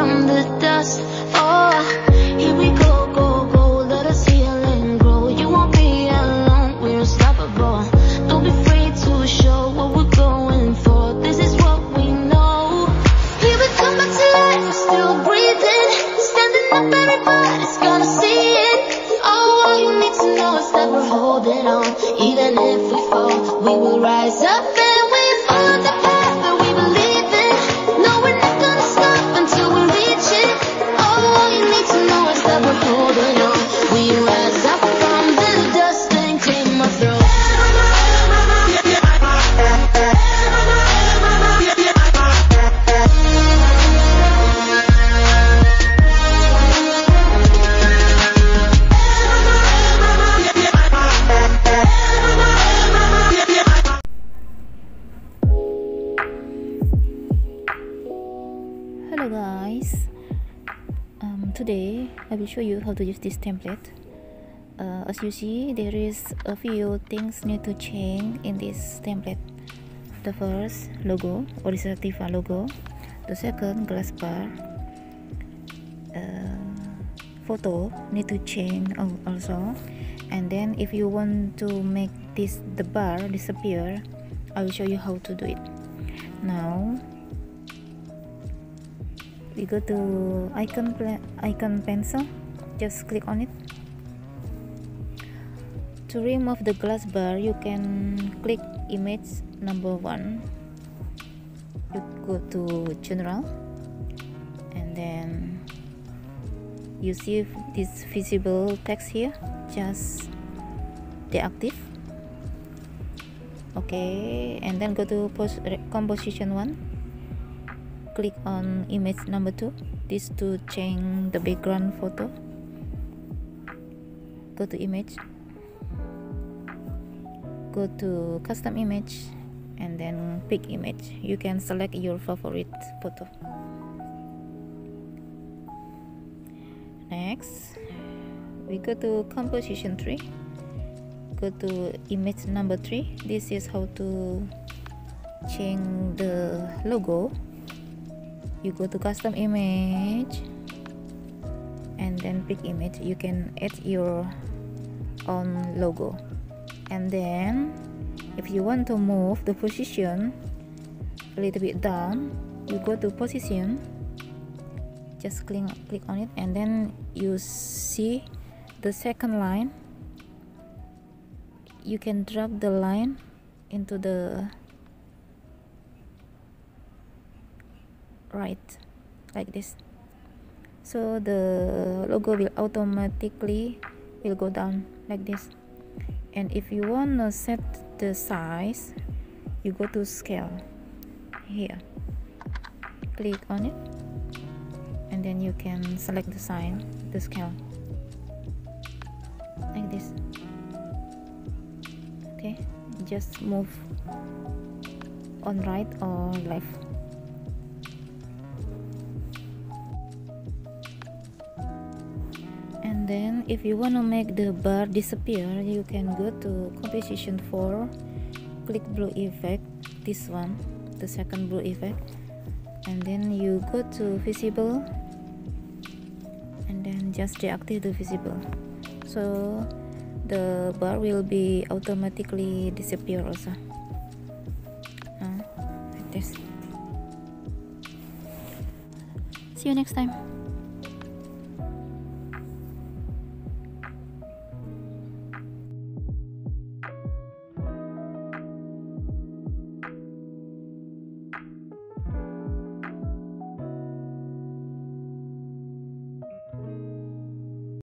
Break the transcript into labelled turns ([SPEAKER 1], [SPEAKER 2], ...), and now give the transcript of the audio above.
[SPEAKER 1] from the dust. Oh, here we go, go, go, let us heal and grow. You won't be alone, we're unstoppable. Don't be afraid to show what we're going for. This is what we know. Here we come back to life, we're still breathing. Standing up, everybody's gonna see it. Oh, all you need to know is that we're holding on. Even if we fall, we will rise up and we follow the path that we believe in. No, we're not gonna stop until we reach it. Oh, all you need to know is that we're holding on. We rise up from the dust and claim our throne.
[SPEAKER 2] Hello guys, today I will show you how to use this template. As you see, there is a few things need to change in this template. The first, logo, Orisativa logo. The second, glass bar. Photo need to change also. And then if you want to make the bar disappear, I will show you how to do it. Now we go to icon pencil, just click on it. To remove the glass bar, you can click image number 1. You go to general, and then you see this visible text here, just deactive. Okay, and then go to composition 1. Click on image number 2, this to change the background photo. Go to image, go to custom image, and then pick image. You can select your favorite photo. Next, we go to composition 3, go to image number 3. This is how to change the logo. You go to custom image and then pick image. You can add your own logo, and then if you want to move the position a little bit down, you go to position, just click on it, and then you see the second line. You can drop the line into the right, like this, so the logo will automatically go down like this. And if you want to set the size, you go to scale here, click on it, and then you can select the scale like this. Okay, just move on right or left. And then if you want to make the bar disappear, you can go to composition 4, click blue effect, this one, the second blue effect, and then you go to visible, and then just deactivate the visible, so the bar will be automatically disappear also. Like this. See you next time.